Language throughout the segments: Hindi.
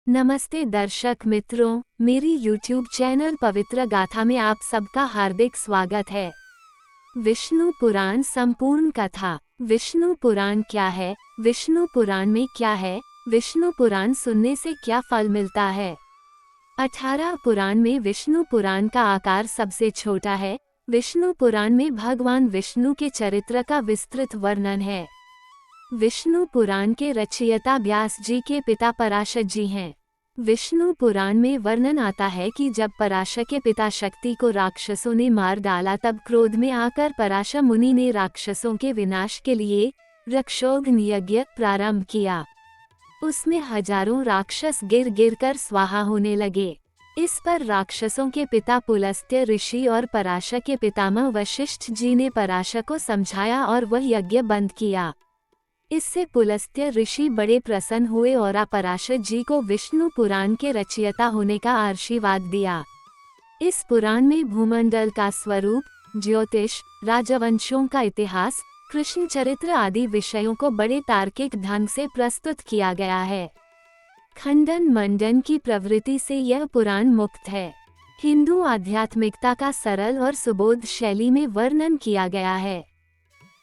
नमस्ते दर्शक मित्रों, मेरी YouTube चैनल पवित्र गाथा में आप सबका हार्दिक स्वागत है। विष्णु पुराण संपूर्ण कथा। विष्णु पुराण क्या है? विष्णु पुराण में क्या है? विष्णु पुराण सुनने से क्या फल मिलता है? 18 पुराण में विष्णु पुराण का आकार सबसे छोटा है। विष्णु पुराण में भगवान विष्णु के चरित्र का विस्तृत वर्णन है। विष्णु पुराण के रचयिता व्यास जी के पिता पराशर जी हैं। विष्णु पुराण में वर्णन आता है कि जब पराशर के पिता शक्ति को राक्षसों ने मार डाला तब क्रोध में आकर पराशर मुनि ने राक्षसों के विनाश के लिए रक्षोघ्न यज्ञ प्रारंभ किया। उसमें हजारों राक्षस गिर गिर कर स्वाहा होने लगे। इस पर राक्षसों के पिता पुलस्त्य ऋषि और पराशर के पितामह वशिष्ठ जी ने पराशर को समझाया और वह यज्ञ बंद किया। इससे पुलस्त्य ऋषि बड़े प्रसन्न हुए और पराशर जी को विष्णु पुराण के रचयिता होने का आशीर्वाद दिया। इस पुराण में भूमंडल का स्वरूप, ज्योतिष, राजवंशों का इतिहास, कृष्ण चरित्र आदि विषयों को बड़े तार्किक ढंग से प्रस्तुत किया गया है। खंडन मंडन की प्रवृत्ति से यह पुराण मुक्त है। हिंदू आध्यात्मिकता का सरल और सुबोध शैली में वर्णन किया गया है।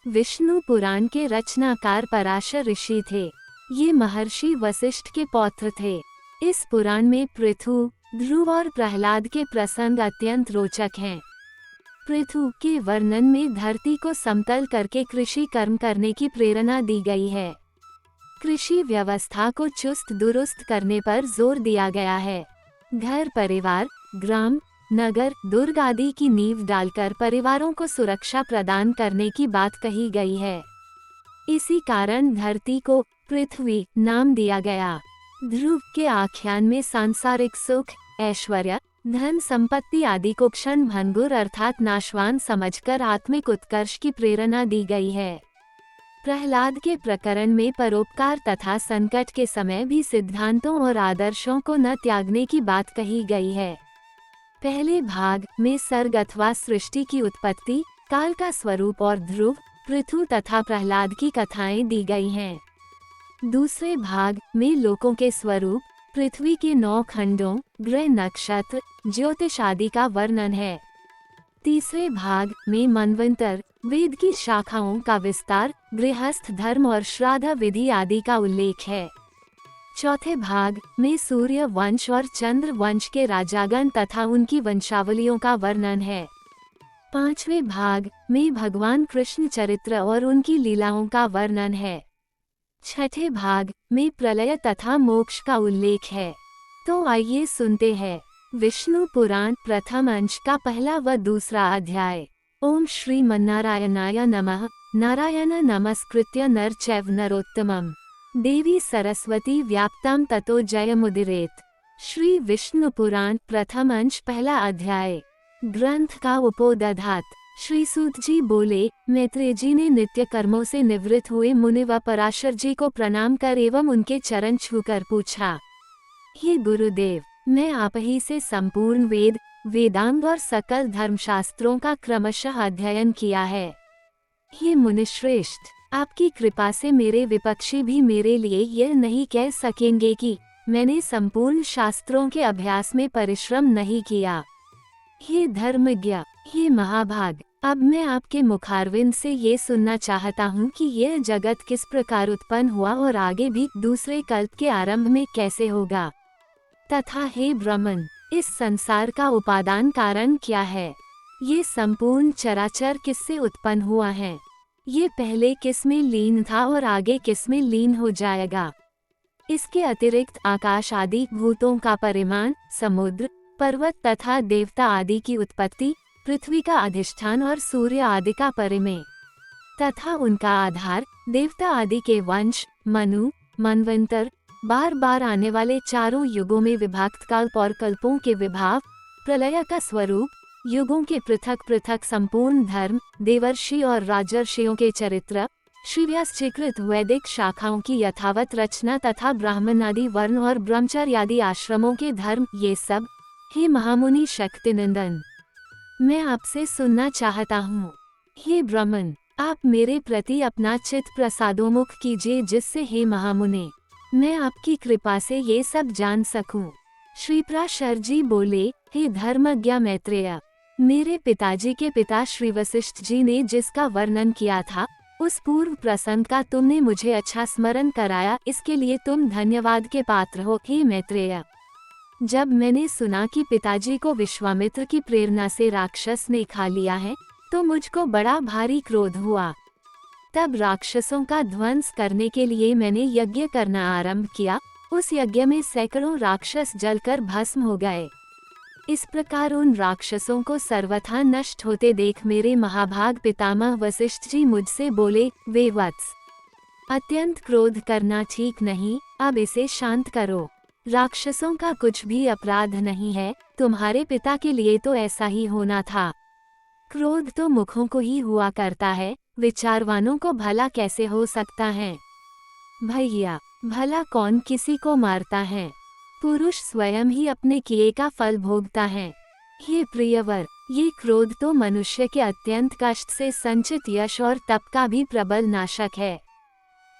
विष्णु पुराण के रचनाकार पराशर ऋषि थे। ये महर्षि वशिष्ठ के पौत्र थे। इस पुराण में पृथु, ध्रुव और प्रहलाद के प्रसंग अत्यंत रोचक हैं। पृथु के वर्णन में धरती को समतल करके कृषि कर्म करने की प्रेरणा दी गई है। कृषि व्यवस्था को चुस्त दुरुस्त करने पर जोर दिया गया है। घर परिवार, ग्राम, नगर, दुर्ग आदि की नींव डालकर परिवारों को सुरक्षा प्रदान करने की बात कही गई है। इसी कारण धरती को पृथ्वी नाम दिया गया। ध्रुव के आख्यान में सांसारिक सुख, ऐश्वर्य, धन संपत्ति आदि को क्षण भंगुर अर्थात नाशवान समझकर आत्मिक उत्कर्ष की प्रेरणा दी गई है। प्रहलाद के प्रकरण में परोपकार तथा संकट के समय भी सिद्धांतों और आदर्शों को न त्यागने की बात कही गई है। पहले भाग में सर्ग अथवा सृष्टि की उत्पत्ति, काल का स्वरूप और ध्रुव, पृथु तथा प्रहलाद की कथाएं दी गई हैं। दूसरे भाग में लोकों के स्वरूप, पृथ्वी के 9 खंडों, ग्रह, नक्षत्र, ज्योतिष आदि का वर्णन है। तीसरे भाग में मनवंतर, वेद की शाखाओं का विस्तार, गृहस्थ धर्म और श्राद्ध विधि आदि का उल्लेख है। चौथे भाग में सूर्य वंश और चंद्र वंश के राजागण तथा उनकी वंशावलियों का वर्णन है। पांचवें भाग में भगवान कृष्ण चरित्र और उनकी लीलाओं का वर्णन है। छठे भाग में प्रलय तथा मोक्ष का उल्लेख है। तो आइए सुनते हैं विष्णु पुराण प्रथम अंश का पहला व दूसरा अध्याय। ओम श्रीमन्नारायणाय नमः। नारायण नमस्कृत्य नर चैव नरोत्तमम् देवी सरस्वती व्याप्तां ततो जयमुदीरयेत्। श्री विष्णु पुराण प्रथम अंश पहला अध्याय। ग्रंथ का उपोदघात। श्री सूत जी बोले, मैत्रेय जी ने नित्य कर्मों से निवृत्त हुए मुनि व पराशर जी को प्रणाम कर एवं उनके चरण छूकर पूछा, हे गुरुदेव, मैं आप ही से संपूर्ण वेद, वेदांग और सकल धर्मशास्त्रों का क्रमशः अध्ययन किया है। हे मुनिश्रेष्ठ, आपकी कृपा से मेरे विपक्षी भी मेरे लिए यह नहीं कह सकेंगे कि मैंने संपूर्ण शास्त्रों के अभ्यास में परिश्रम नहीं किया। हे धर्मज्ञ, हे महाभाग, अब मैं आपके मुखारविंद से ये सुनना चाहता हूँ कि यह जगत किस प्रकार उत्पन्न हुआ और आगे भी दूसरे कल्प के आरंभ में कैसे होगा, तथा हे ब्रह्मन, इस संसार का उपादान कारण क्या है। ये संपूर्ण चराचर किससे उत्पन्न हुआ है, ये पहले किस में लीन था और आगे किस में लीन हो जाएगा। इसके अतिरिक्त आकाश आदि भूतों का परिमाण, समुद्र, पर्वत तथा देवता आदि की उत्पत्ति, पृथ्वी का अधिष्ठान और सूर्य आदि का परिमेय तथा उनका आधार, देवता आदि के वंश, मनु, मनवंतर, बार बार आने वाले चारों युगों में विभक्त कल्प और कल्पों के विभाव, प्रलय का स्वरूप, युगों के पृथक पृथक संपूर्ण धर्म, देवर्षि और राजर्षियों के चरित्र, श्रीव्यासचीकृत वैदिक शाखाओं की यथावत रचना तथा ब्राह्मण आदि वर्ण और ब्रह्मचर्यादि आश्रमों के धर्म, ये सब, हे महामुनि शक्तिनंदन, मैं आपसे सुनना चाहता हूँ। हे ब्रह्मन, आप मेरे प्रति अपना चित्त प्रसादोन्मुख कीजिए, जिससे हे महामुने, मैं आपकी कृपा से ये सब जान सकूं। श्री पराशर जी बोले, हे धर्मज्ञ मैत्रेय, मेरे पिताजी के पिता श्री वशिष्ठ जी ने जिसका वर्णन किया था, उस पूर्व प्रसंग का तुमने मुझे अच्छा स्मरण कराया, इसके लिए तुम धन्यवाद के पात्र हो हे मैत्रेय। जब मैंने सुना कि पिताजी को विश्वामित्र की प्रेरणा से राक्षस ने खा लिया है, तो मुझको बड़ा भारी क्रोध हुआ। तब राक्षसों का ध्वंस करने के लिए मैंने यज्ञ करना आरंभ किया। उस यज्ञ में सैकड़ों राक्षस जलकर भस्म हो गए। इस प्रकार उन राक्षसों को सर्वथा नष्ट होते देख मेरे महाभाग पितामह वशिष्ठ जी मुझसे बोले, वे वत्स, अत्यंत क्रोध करना ठीक नहीं, अब इसे शांत करो। राक्षसों का कुछ भी अपराध नहीं है, तुम्हारे पिता के लिए तो ऐसा ही होना था। क्रोध तो मुखों को ही हुआ करता है, विचारवानों को भला कैसे हो सकता है। भैया, भला कौन किसी को मारता है? पुरुष स्वयं ही अपने किए का फल भोगता है। हे प्रियवर, ये क्रोध तो मनुष्य के अत्यंत कष्ट से संचित यश और तप का भी प्रबल नाशक है।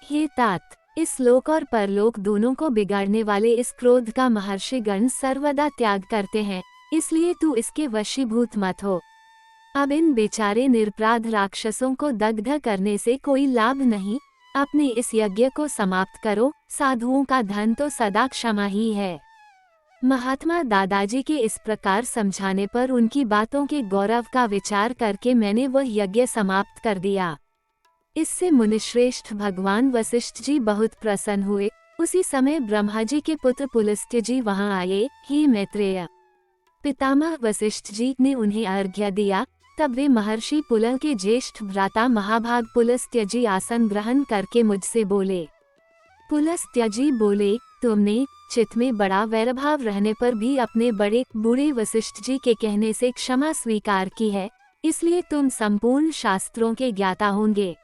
हे तात, इस लोक और परलोक दोनों को बिगाड़ने वाले इस क्रोध का महर्षिगण सर्वदा त्याग करते हैं, इसलिए तू इसके वशीभूत मत हो। अब इन बेचारे निरपराध राक्षसों को दग्ध करने से कोई लाभ नहीं, अपने इस यज्ञ को समाप्त करो। साधुओं का धन तो सदा क्षमा ही है। महात्मा दादाजी के इस प्रकार समझाने पर उनकी बातों के गौरव का विचार करके मैंने वह यज्ञ समाप्त कर दिया। इससे मुनिश्रेष्ठ भगवान वशिष्ठ जी बहुत प्रसन्न हुए। उसी समय ब्रह्मा जी के पुत्र पुलस्त्य जी वहां आए। हे मैत्रेय, पितामह वशिष्ठ जी ने उन्हें अर्घ्य दिया। तब वे महर्षि पुलह के ज्येष्ठ भ्राता महाभाग पुलस्त्य जी आसन ग्रहण करके मुझसे बोले। पुलस्त्य जी बोले, तुमने चित्त में बड़ा वैरभाव रहने पर भी अपने बड़े बूढ़े वशिष्ठ जी के कहने से क्षमा स्वीकार की है, इसलिए तुम संपूर्ण शास्त्रों के ज्ञाता होंगे।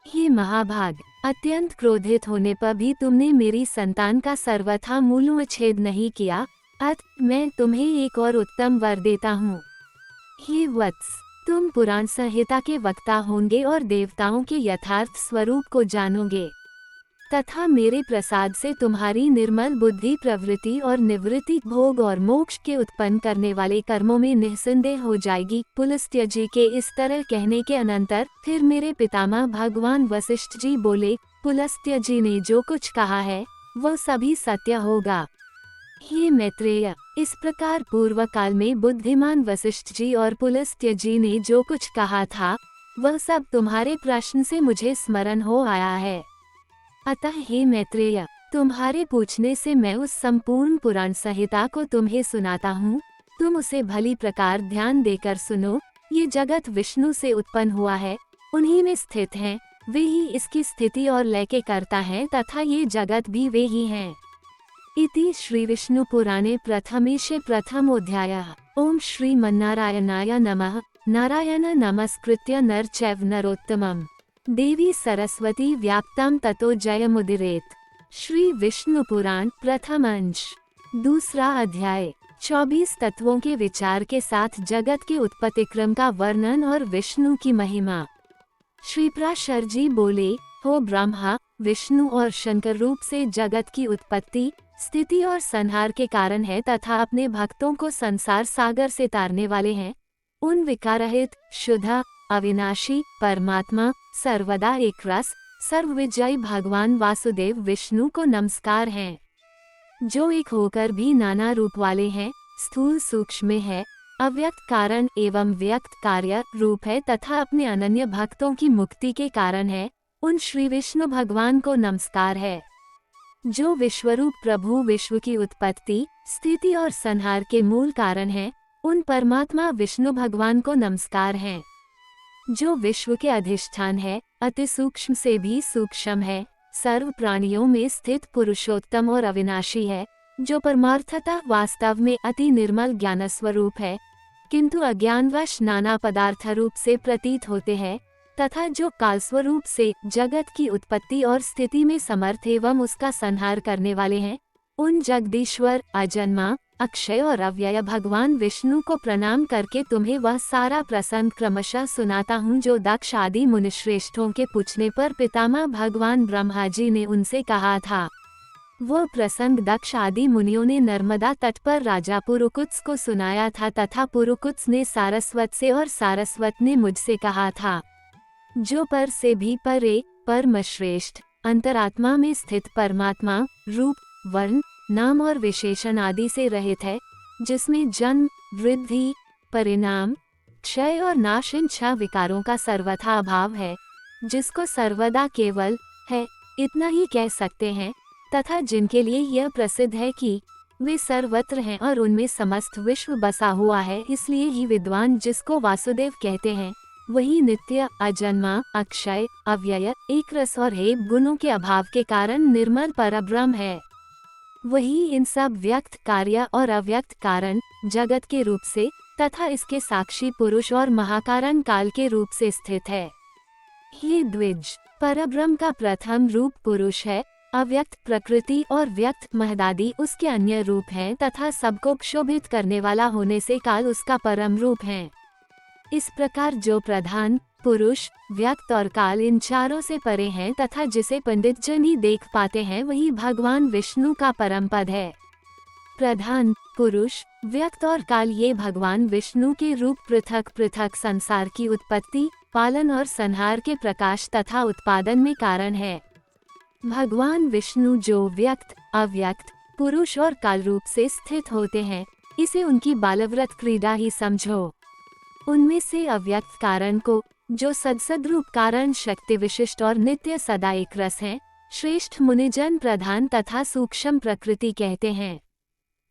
हे महाभाग, अत्यंत क्रोधित होने पर भी तुमने मेरी संतान का सर्वथा मूलोच्छेद नहीं किया, अतः मैं तुम्हें एक और उत्तम वर देता हूँ। हे वत्स, तुम पुराण संहिता के वक्ता होंगे और देवताओं के यथार्थ स्वरूप को जानोगे, तथा मेरे प्रसाद से तुम्हारी निर्मल बुद्धि प्रवृत्ति और निवृत्ति भोग और मोक्ष के उत्पन्न करने वाले कर्मों में निःसंदेह हो जाएगी। पुलस्त्य जी के इस तरह कहने के अनंतर फिर मेरे पितामह भगवान वशिष्ठ जी बोले, पुलस्त्य जी ने जो कुछ कहा है वह सभी सत्य होगा। हे मैत्रेय, इस प्रकार पूर्व काल में बुद्धिमान वशिष्ठ जी और पुलस्त्य जी ने जो कुछ कहा था वह सब तुम्हारे प्रश्न से मुझे स्मरण हो आया है। अतः हे मैत्रेय, तुम्हारे पूछने से मैं उस संपूर्ण पुराण संहिता को तुम्हें सुनाता हूँ। तुम उसे भली प्रकार ध्यान देकर सुनो। ये जगत विष्णु से उत्पन्न हुआ है, उन्हीं में स्थित हैं, वे ही इसकी स्थिति और लय के कर्ता हैं तथा ये जगत भी वे ही हैं। इति श्री विष्णु पुराणे प्रथमेशे प्रथमोऽध्यायः। ओम श्री मन्नारायणाय नमः। नारायण नमस्कृत्य नर चैव नरोत्तमम् देवी सरस्वती व्याप्तां ततो जयमुदीरयेत्। श्री विष्णु पुराण प्रथम अंश, दूसरा अध्याय। 24 तत्वों के विचार के साथ जगत के उत्पत्ति क्रम का वर्णन और विष्णु की महिमा। श्री पराशर जी बोले, हो ब्रह्मा, विष्णु और शंकर रूप से जगत की उत्पत्ति, स्थिति और संहार के कारण है तथा अपने भक्तों को संसार सागर से तारने वाले हैं। उन विकाररहित, शुद्ध, अविनाशी परमात्मा, सर्वदा एक रस, सर्वविजयी भगवान वासुदेव विष्णु को नमस्कार है, जो एक होकर भी नाना रूप वाले हैं, स्थूल सूक्ष्म है, अव्यक्त कारण एवं व्यक्त कार्य रूप है तथा अपने अनन्य भक्तों की मुक्ति के कारण है। उन श्री विष्णु भगवान को नमस्कार है, जो विश्वरूप प्रभु विश्व की उत्पत्ति, स्थिति और संहार के मूल कारण है। उन परमात्मा विष्णु भगवान को नमस्कार है, जो विश्व के अधिष्ठान है, अति सूक्ष्म से भी सूक्ष्म है, सर्व प्राणियों में स्थित पुरुषोत्तम और अविनाशी है, जो परमार्थतः वास्तव में अति निर्मल ज्ञान स्वरूप है, किंतु अज्ञानवश नाना पदार्थ रूप से प्रतीत होते हैं, तथा जो कालस्वरूप से जगत की उत्पत्ति और स्थिति में समर्थ एवं उसका संहार करने वाले हैं। उन जगदीश्वर, अजन्मा, अक्षय और अव्यय भगवान विष्णु को प्रणाम करके तुम्हें वह सारा प्रसंग क्रमशः सुनाता हूँ, जो दक्ष आदि मुनिश्रेष्ठों के पूछने पर पितामह भगवान ब्रह्मा जी ने उनसे कहा था। वह प्रसंग दक्ष आदि मुनियों ने नर्मदा तट पर राजा पुरुकुत्स को सुनाया था तथा पुरुकुत्स ने सारस्वत से और सारस्वत ने मुझसे कहा था, जो पर से भी परे, परम श्रेष्ठ, अंतरात्मा में स्थित परमात्मा, रूप, वर्ण, नाम और विशेषण आदि से रहित है, जिसमें जन्म, वृद्धि, परिणाम, क्षय और नाश इन 6 विकारों का सर्वथा अभाव है, जिसको सर्वदा केवल है, इतना ही कह सकते हैं, तथा जिनके लिए यह प्रसिद्ध है कि वे सर्वत्र हैं और उनमें समस्त विश्व बसा हुआ है, इसलिए ही विद्वान जिसको वासुदेव कहते हैं, वही नित्य, अजन्मा, अक्षय, अव्यय, एक रस और एक गुणों के अभाव के कारण निर्मल परब्रह्म है। वही इन सब व्यक्त कार्य और अव्यक्त कारण, जगत के रूप से तथा इसके साक्षी पुरुष और महाकारण काल के रूप से स्थित है। ये द्विज, परब्रह्म का प्रथम रूप पुरुष है, अव्यक्त प्रकृति और व्यक्त महदादि उसके अन्य रूप हैं तथा सबको क्षोभित करने वाला होने से काल उसका परम रूप है। इस प्रकार जो प्रधान, पुरुष, व्यक्त और काल इन चारों से परे हैं तथा जिसे पंडित जन ही देख पाते हैं, वही भगवान विष्णु का परम पद है। प्रधान, पुरुष, व्यक्त और काल ये भगवान विष्णु के रूप पृथक पृथक संसार की उत्पत्ति, पालन और संहार के प्रकाश तथा उत्पादन में कारण है। भगवान विष्णु जो व्यक्त, अव्यक्त, पुरुष और काल रूप से स्थित होते हैं, इसे उनकी बालव्रत क्रीड़ा ही समझो। उनमें से अव्यक्त कारण को, जो सदसद्रूप कारण शक्ति विशिष्ट और नित्य सदा एक रस हैं, श्रेष्ठ मुनिजन प्रधान तथा सूक्ष्म प्रकृति कहते हैं।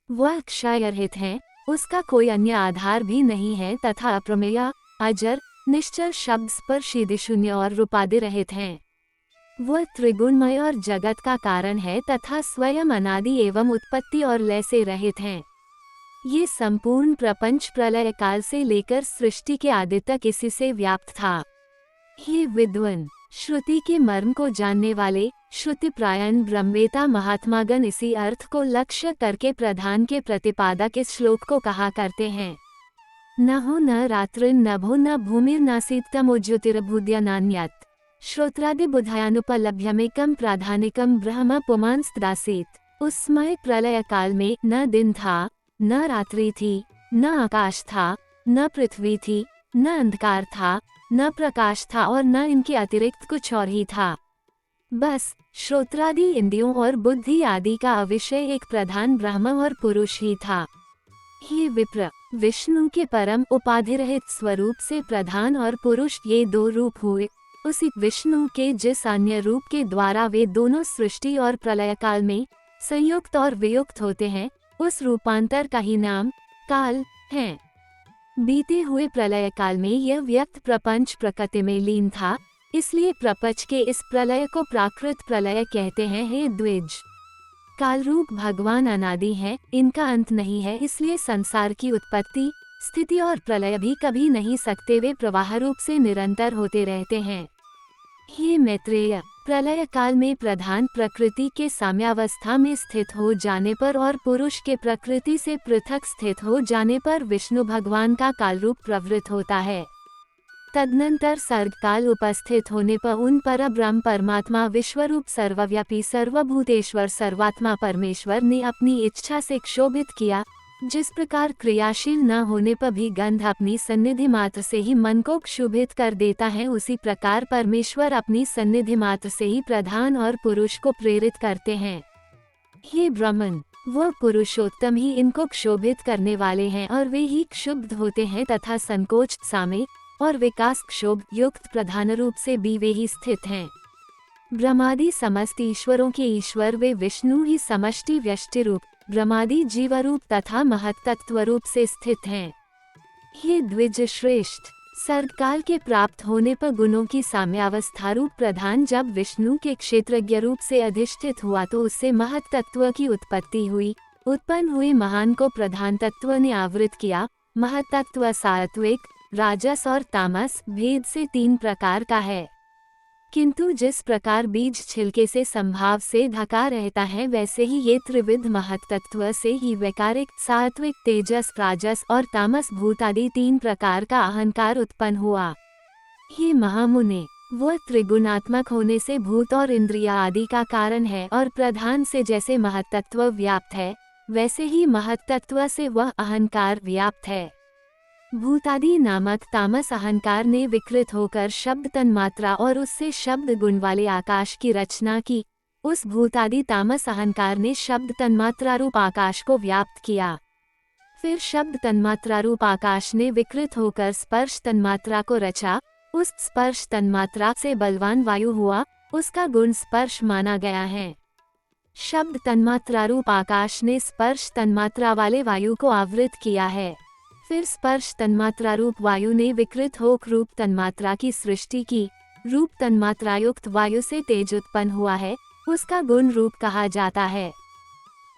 वह क्षय रहित है, उसका कोई अन्य आधार भी नहीं है तथा अप्रमेय, अजर, निश्चल, शब्द स्पर्शी शून्य और रूपादि रहित हैं। वह त्रिगुणमय और जगत का कारण है तथा स्वयं अनादि एवं उत्पत्ति और लय से रहित हैं। ये संपूर्ण प्रपंच प्रलय काल से लेकर सृष्टि के आदि तक इसी से व्याप्त था। ये विद्वान, श्रुति के मर्म को जानने वाले, श्रुति प्रायण ब्रह्मवेता महात्मागण इसी अर्थ को लक्ष्य करके प्रधान के प्रतिपादक इस श्लोक को कहा करते हैं। न हो न रात्रि नभो न भूमिर नासीतमो ज्योतिर्भुद्यानान्यत् श्रोत्रादि बुधायानुपलभ्यमेकं प्राधानिकं ब्रह्म पुमांस्दासीत। उस समय प्रलय काल में न दिन था, न रात्रि थी, न आकाश था, न पृथ्वी थी, न अंधकार था, न प्रकाश था और न इनके अतिरिक्त कुछ और ही था। बस श्रोत्रादि इंद्रियों और बुद्धि आदि का अविषय एक प्रधान ब्रह्म और पुरुष ही था। ये विप्र, विष्णु के परम उपाधि रहित स्वरूप से प्रधान और पुरुष ये 2 रूप हुए। उसी विष्णु के जिस अन्य रूप के द्वारा वे दोनों सृष्टि और प्रलय काल में संयुक्त और वियुक्त होते हैं, उस रूपांतर का ही नाम काल है। बीते हुए प्रलय काल में यह व्यक्त प्रपंच प्रकृति में लीन था, इसलिए प्रपंच के इस प्रलय को प्राकृत प्रलय कहते हैं। हे द्विज, काल रूप भगवान अनादि हैं, इनका अंत नहीं है, इसलिए संसार की उत्पत्ति, स्थिति और प्रलय भी कभी नहीं सकते, वे प्रवाह रूप से निरंतर होते रहते हैं। ये मैत्रेय, प्रलय काल में प्रधान प्रकृति के साम्यावस्था में स्थित हो जाने पर और पुरुष के प्रकृति से पृथक स्थित हो जाने पर विष्णु भगवान का काल रूप प्रवृत्त होता है। तदनंतर सर्ग काल उपस्थित होने पर उन पर ब्रह्म परमात्मा विश्वरूप सर्वव्यापी सर्वभूतेश्वर सर्वात्मा परमेश्वर ने अपनी इच्छा से क्षोभित किया। जिस प्रकार क्रियाशील न होने पर भी गंध अपनी सन्निधि मात्र से ही मन को क्षुभित कर देता है, उसी प्रकार परमेश्वर अपनी सन्निधि मात्र से ही प्रधान और पुरुष को प्रेरित करते हैं। ये ब्राह्मण, वह पुरुषोत्तम ही इनको क्षोभित करने वाले हैं और वे ही क्षुब्ध होते हैं तथा संकोच, सामे और विकास क्षोभ युक्त प्रधान रूप से भी वे ही स्थित हैं। ब्रह्मादि समस्त ईश्वरों के ईश्वर वे विष्णु ही समष्टि व्यष्टि रूप, ब्रह्मादि जीवरूप तथा महत्तत्व रूप से स्थित हैं। ये द्विज श्रेष्ठ, सर्गकाल के प्राप्त होने पर गुणों की साम्यावस्था रूप प्रधान जब विष्णु के क्षेत्रज्ञ रूप से अधिष्ठित हुआ तो उससे महत्तत्व की उत्पत्ति हुई। उत्पन्न हुए महान को प्रधान तत्व ने आवृत किया। महत्तत्व सात्विक, राजस और तामस भेद से 3 प्रकार का है, किंतु जिस प्रकार बीज छिलके से संभाव से ढका रहता है, वैसे ही ये त्रिविध महत्तत्व से ही वैकारिक, सात्विक, तेजस, राजस और तामस भूत आदि 3 प्रकार का अहंकार उत्पन्न हुआ। ये महामुने, वह त्रिगुणात्मक होने से भूत और इंद्रिया आदि का कारण है और प्रधान से जैसे महत्तत्व व्याप्त है, वैसे ही महत्तत्व से वह अहंकार व्याप्त है। भूतादि नामक तामस अहंकार ने विकृत होकर शब्द तन्मात्रा और उससे शब्द गुण वाले आकाश की रचना की। उस भूतादि तामस अहंकार ने शब्द तन्मात्रा रूप आकाश को व्याप्त किया। फिर शब्द तन्मात्रा रूप आकाश ने विकृत होकर स्पर्श तन्मात्रा को रचा। उस स्पर्श तन्मात्रा से बलवान वायु हुआ, उसका गुण स्पर्श माना गया है। शब्द तन्मात्रा रूप आकाश ने स्पर्श तन्मात्रा वाले वायु को आवृत किया है। फिर स्पर्श तन्मात्रा रूप वायु ने विकृत होकर रूप तन्मात्रा की सृष्टि की। रूप तन्मात्रा युक्त वायु से तेज उत्पन्न हुआ है, उसका गुण रूप कहा जाता है।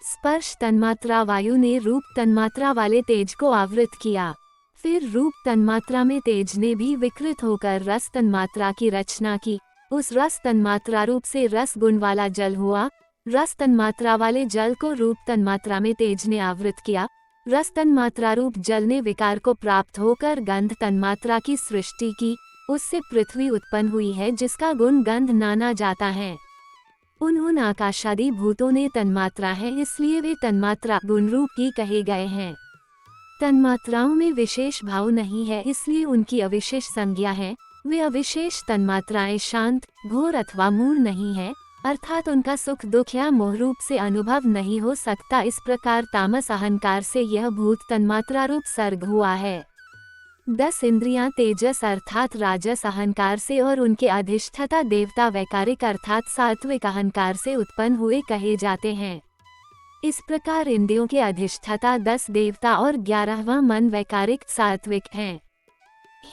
स्पर्श तन्मात्रा वायु ने रूप तन्मात्रा वाले तेज को आवृत किया। फिर रूप तन्मात्रा में तेज ने भी विकृत होकर रस तन्मात्रा की रचना की। उस रस तन्मात्रा रूप से रस गुण वाला जल हुआ। रस तन्मात्रा वाले जल को रूप तन्मात्रा में तेज ने आवृत किया। रस तन्मात्रा रूप जल ने विकार को प्राप्त होकर गंध तन्मात्रा की सृष्टि की। उससे पृथ्वी उत्पन्न हुई है, जिसका गुण गंध नाना जाता है। उन आकाशादि भूतों ने तन्मात्रा है, इसलिए वे तन्मात्रा गुण रूप ही कहे गए हैं। तन्मात्राओं में विशेष भाव नहीं है, इसलिए उनकी अविशेष संज्ञा है। वे अविशेष तन्मात्राएं शांत, घोर अथवा मूल नहीं है, अर्थात उनका सुख दुख या मोह रूप से अनुभव नहीं हो सकता। इस प्रकार तामस अहंकार से यह भूत तन्मात्रा रूप सर्ग हुआ है। 10 इंद्रियां तेजस अर्थात राजस अहंकार से और उनके अधिष्ठाता देवता वैकारिक अर्थात सात्विक अहंकार से उत्पन्न हुए कहे जाते हैं। इस प्रकार इंद्रियों के अधिष्ठाता 10 देवता और 11वां मन वैकारिक सात्विक हैं।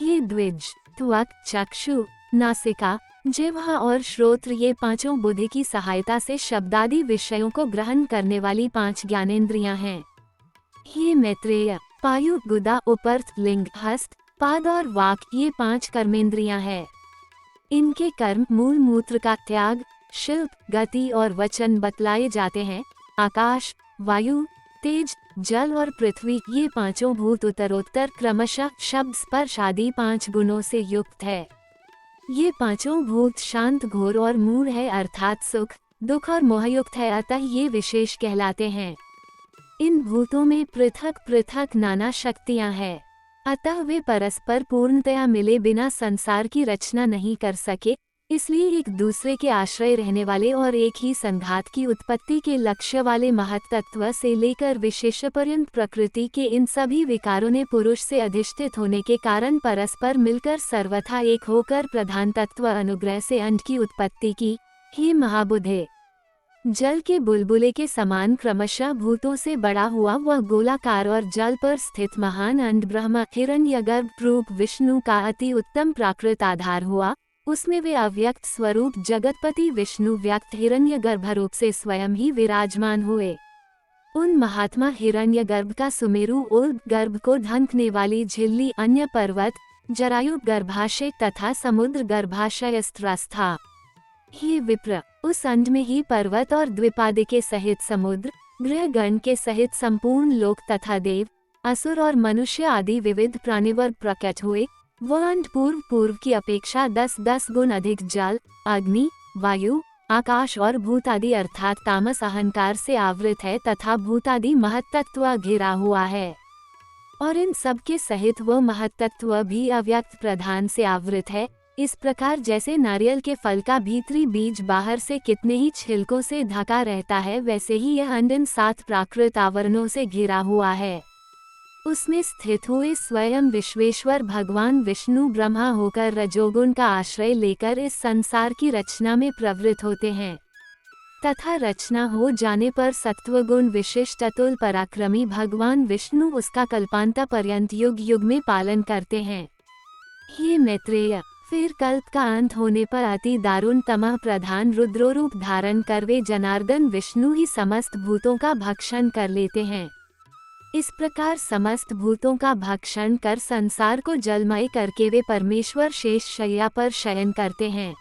ये द्विज, त्वक, चक्षु, नासिका, जिह्वा और श्रोत्र ये पांचों बुद्धि की सहायता से शब्दादि विषयों को ग्रहण करने वाली 5 ज्ञानेंद्रियां हैं। ये मैत्रेय, पायु, गुदा, उपर्थ, लिंग, हस्त, पाद और वाक ये 5 कर्मेंद्रियां हैं। इनके कर्म मूल मूत्र का त्याग, शिल्प, गति और वचन बतलाए जाते हैं। आकाश, वायु, तेज, जल और पृथ्वी ये पांचों भूत उत्तरोत्तर क्रमशः शब्द स्पर्श आदि 5 गुणों से युक्त है। ये पांचों भूत शांत घोर और मूढ़ है, अर्थात सुख दुख और मोहयुक्त है, अतः ये विशेष कहलाते हैं। इन भूतों में पृथक पृथक नाना शक्तियां हैं, अतः वे परस्पर पूर्णतया मिले बिना संसार की रचना नहीं कर सके। इसलिए एक दूसरे के आश्रय रहने वाले और एक ही संघात की उत्पत्ति के लक्ष्य वाले महत्तत्व से लेकर विशेष पर्यंत प्रकृति के इन सभी विकारों ने पुरुष से अधिष्ठित होने के कारण परस्पर मिलकर सर्वथा एक होकर प्रधान तत्व अनुग्रह से अंड की उत्पत्ति की। हे महाबुद्धे, जल के बुलबुले के समान क्रमशः भूतों से बड़ा हुआ वह गोलाकार और जल पर स्थित महान अंड ब्रह्म हिरण्यगर्भ रूप विष्णु का अति उत्तम प्राकृत आधार हुआ। उसमें वे अव्यक्त स्वरूप जगतपति विष्णु व्यक्त हिरण्यगर्भ रूप से स्वयं ही विराजमान हुए। उन महात्मा हिरण्यगर्भ का सुमेरु उल्ब गर्भ को ढंकने वाली झिल्ली अन्य पर्वत जरायु गर्भाशय तथा समुद्र गर्भाशय स्त्रस था। हे विप्र, उस अंड में ही पर्वत और द्विपादे के सहित समुद्र गृहगण के सहित संपूर्ण लोक तथा देव असुर और मनुष्य आदि विविध प्राणिवर्ग प्रकट हुए। वह अंड पूर्व की अपेक्षा 10 गुण अधिक जल, अग्नि, वायु, आकाश और भूतादि अर्थात तामस अहंकार से आवृत है तथा भूतादि महत्तत्व घिरा हुआ है। और इन सब के सहित वह महत्तत्व भी अव्यक्त प्रधान से आवृत है। इस प्रकार जैसे नारियल के फल का भीतरी बीज बाहर से कितने ही छिलकों से ढका रहता है, वैसे ही यह अंड इन 7 प्राकृत आवरणों से घिरा हुआ है। उसमें स्थित हुए स्वयं विश्वेश्वर भगवान विष्णु ब्रह्मा होकर रजोगुण का आश्रय लेकर इस संसार की रचना में प्रवृत्त होते हैं तथा रचना हो जाने पर सत्वगुण विशिष्ट अतुल पराक्रमी भगवान विष्णु उसका कल्पांत पर्यंत युग युग में पालन करते हैं। हे मैत्रेय, फिर कल्प का अंत होने पर अति दारुण तमः प्रधान रुद्रोरूप धारण कर वे जनार्दन विष्णु ही समस्त भूतों का भक्षण कर लेते हैं। इस प्रकार समस्त भूतों का भक्षण कर संसार को जलमय करके वे परमेश्वर शेष शय्या पर शयन करते हैं।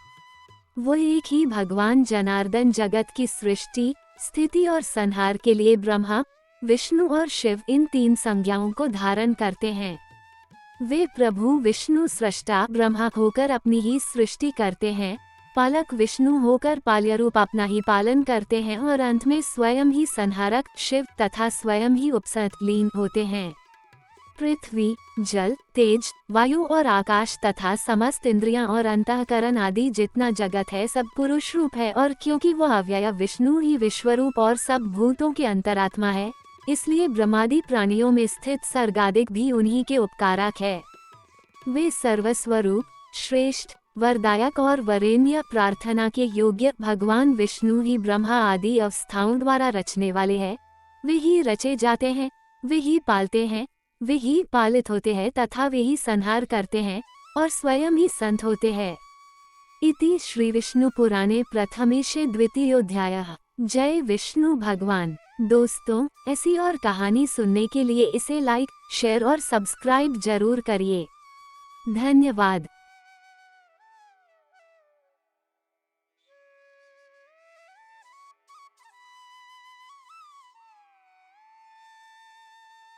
वो एक ही भगवान जनार्दन जगत की सृष्टि स्थिति और संहार के लिए ब्रह्मा विष्णु और शिव इन 3 संज्ञाओं को धारण करते हैं। वे प्रभु विष्णु सृष्टा ब्रह्मा होकर अपनी ही सृष्टि करते हैं, पालक विष्णु होकर पाल्यरूप अपना ही पालन करते हैं और अंत में स्वयं ही संहारक शिव तथा स्वयं ही उपसर्ग लीन होते हैं। पृथ्वी, जल, तेज, वायु और आकाश तथा समस्त इंद्रियां और अंतःकरण आदि जितना जगत है सब पुरुष रूप है, और क्योंकि वह अव्यय विष्णु ही विश्वरूप और सब भूतों के अंतरात्मा है, इसलिए ब्रह्मादि प्राणियों में स्थित सर्गादिक भी उन्हीं के उपकारक है। वे सर्वस्वरूप, श्रेष्ठ, वरदायक और वरेण्य प्रार्थना के योग्य भगवान विष्णु ही ब्रह्मा आदि अवस्थाओं द्वारा रचने वाले हैं। वे ही रचे जाते हैं, वे ही पालते हैं, वे ही पालित होते हैं तथा वे ही संहार करते हैं और स्वयं ही संत होते हैं। इति श्री विष्णु पुराणे प्रथमेशे द्वितीयोऽध्यायः। जय विष्णु भगवान। दोस्तों, ऐसी और कहानी सुनने के लिए इसे लाइक, शेयर और सब्सक्राइब जरूर करिए। धन्यवाद।